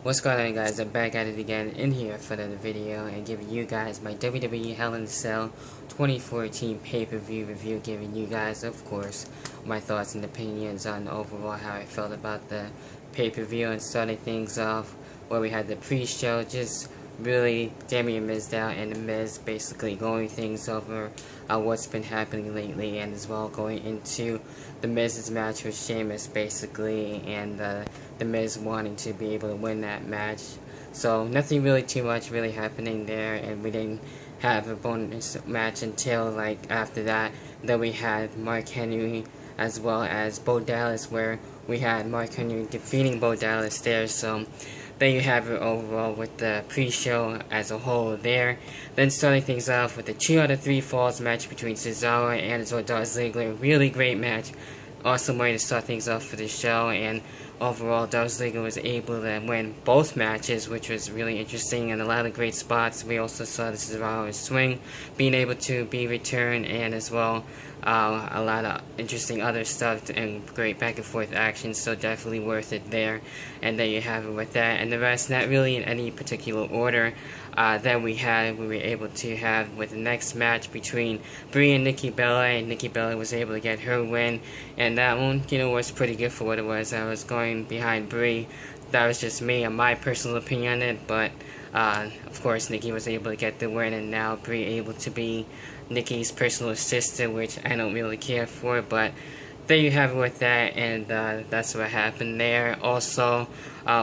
What's going on, guys? I'm back at it again in here for another video and giving you guys my WWE Hell in a Cell 2014 pay-per-view review, giving you guys, of course, my thoughts and opinions on overall how I felt about the pay-per-view, and starting things off where we had the pre-show, just really Damien Mizdow and The Miz basically going things over what's been happening lately, and as well going into The Miz's match with Sheamus basically, and The Miz wanting to be able to win that match. So nothing really too much really happening there, and we didn't have a bonus match until like after that. Then we had Mark Henry as well as Bo Dallas, where we had Mark Henry defeating Bo Dallas there. So there you have it overall with the pre-show as a whole there. Then starting things off with the 2 out of 3 falls match between Cesaro and as well Dolph Ziggler. Really great match. Awesome way to start things off for the show, and overall Dolph Ziggler was able to win both matches, which was really interesting, and a lot of great spots. We also saw the Cesaro swing being able to be returned, and as well a lot of interesting other stuff and great back and forth action, so definitely worth it there. And there you have it with that, and the rest not really in any particular order. Then we were able to have with the next match between Brie and Nikki Bella, and Nikki Bella was able to get her win, and that one, was pretty good for what it was. I was going behind Brie. That was just me and my personal opinion on it, but of course Nikki was able to get the win, and now Brie able to be Nikki's personal assistant, which I don't really care for, but there you have it with that, and that's what happened there. Also,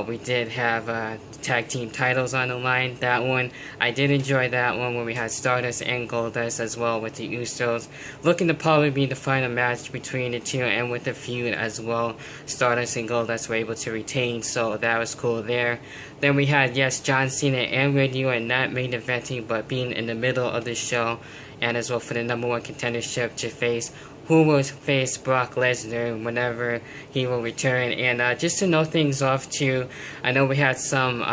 we did have tag team titles on the line. That one, I did enjoy that one, where we had Stardust and Goldust as well with the Usos. Looking to probably be the final match between the two, and with the feud as well. Stardust and Goldust were able to retain, so that was cool there. Then we had, yes, John Cena and Randy Orton not main eventing, but being in the middle of the show, and as well for the #1 contendership to face who will face Brock Lesnar whenever he will return. And just to know things off too, I know we had some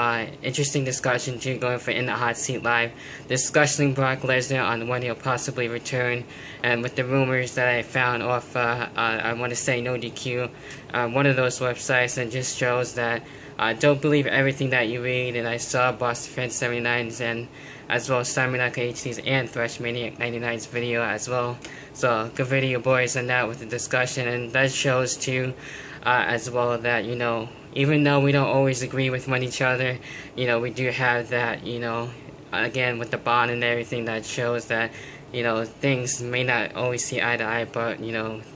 interesting discussion too going for In the Hot Seat Live, discussing Brock Lesnar on when he'll possibly return, and with the rumors that I found off, I want to say No DQ, one of those websites, and just shows that don't believe everything that you read. And I saw Boston Fan 79's and as well as Simon HD's and Thresh Maniac 99's video as well. So good video, boys, on that with the discussion, and that shows too as well that even though we don't always agree with each other, we do have that again with the bond and everything, that shows that things may not always see eye to eye, but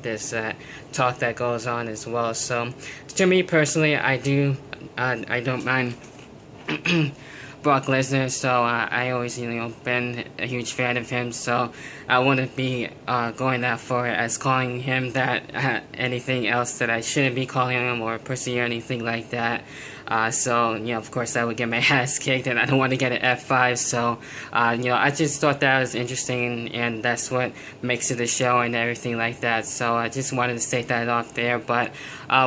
there's that talk that goes on as well. So to me personally, I don't mind Brock Lesnar, so I always been a huge fan of him, so I wouldn't be going that far as calling him that anything else that I shouldn't be calling him, or pussy or anything like that. So of course I would get my ass kicked, and I don't want to get an F5, so I just thought that was interesting, and that's what makes it a show and everything like that. So I just wanted to state that off there. But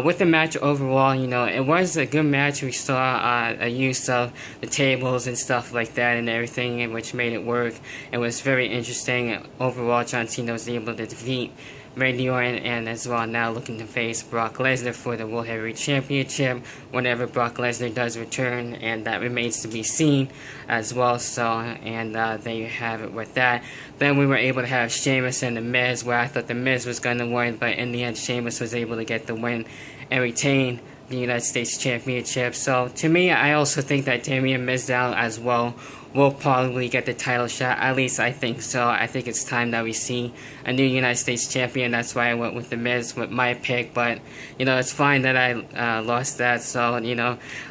with the match overall, it was a good match. We saw a use of the tables and stuff like that and everything, which made it work. It was very interesting. Overall, John Cena was able to defeat Randy Orton, and as well now looking to face Brock Lesnar for the World Heavyweight Championship whenever Brock Lesnar does return, and that remains to be seen as well. So, and there you have it with that. Then we were able to have Sheamus and The Miz, where I thought The Miz was going to win, but in the end Sheamus was able to get the win and retain the United States Championship. So to me, I also think that Damien Mizdow as well will probably get the title shot. At least I think so. I think it's time that we see a new United States champion. That's why I went with The Miz with my pick. But it's fine that I lost that, so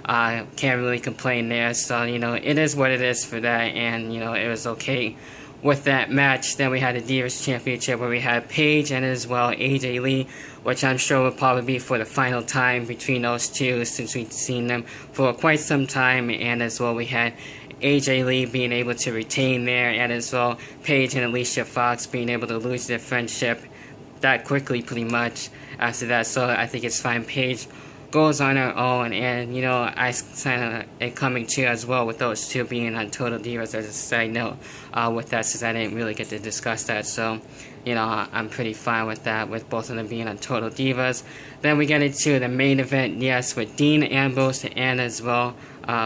I can't really complain there. So it is what it is for that, and it was okay with that match. Then we had the Divas Championship, where we had Paige and as well AJ Lee, which I'm sure will probably be for the final time between those two, since we've seen them for quite some time. And as well we had AJ Lee being able to retain there, and as well Paige and Alicia Fox being able to lose their friendship that quickly pretty much after that. So I think it's fine. Paige goes on her own, and you know, I kind of it coming too as well with those two being on Total Divas as a side note with that, since I didn't really get to discuss that. So you know, I'm pretty fine with that, with both of them being on Total Divas. Then we get into the main event, yes, with Dean Ambrose and as well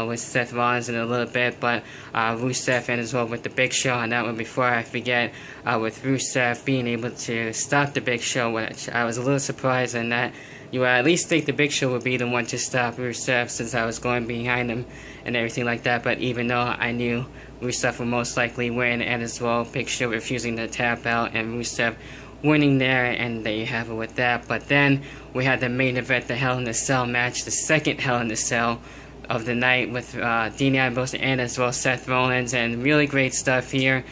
with Seth Rollins in a little bit, but Rusev and as well with the Big Show. And that one, before I forget, with Rusev being able to stop the Big Show, which I was a little surprised in that. You would at least think the Big Show would be the one to stop Rusev, since I was going behind him and everything like that. But even though I knew Rusev would most likely win, and as well Big Show refusing to tap out and Rusev winning there, and there you have it with that. But then we had the main event, the Hell in a Cell match, the second Hell in a Cell of the night, with Dean Ambrose and as well Seth Rollins, and really great stuff here.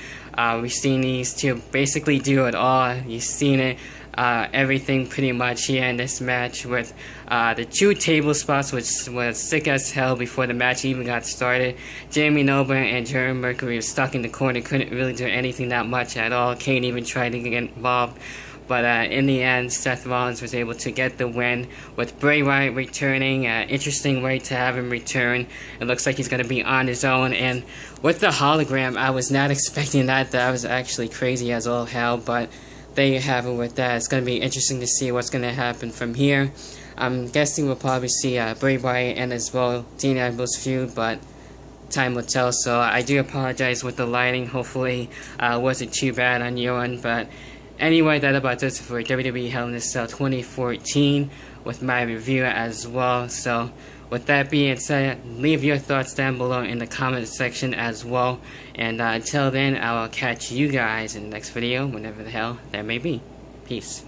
We've seen these two basically do it all. You've seen it. Everything pretty much here in this match, with the 2 table spots, which was sick as hell before the match even got started. Jamie Noble and Jerry Mercury were stuck in the corner, couldn't really do anything that much at all. Kane even tried to get involved. But in the end, Seth Rollins was able to get the win, with Bray Wyatt returning. Interesting way to have him return. It looks like he's going to be on his own. And with the hologram, I was not expecting that. That was actually crazy as all hell. But there you have it with that. It's going to be interesting to see what's going to happen from here. I'm guessing we'll probably see Bray Wyatt and as well Dean Ambrose feud, but time will tell. So I do apologize with the lighting. Hopefully it wasn't too bad on your end. But anyway, that about does it for WWE Hell in a Cell 2014 with my review as well. So with that being said, leave your thoughts down below in the comment section as well. And until then, I will catch you guys in the next video, whenever the hell that may be. Peace.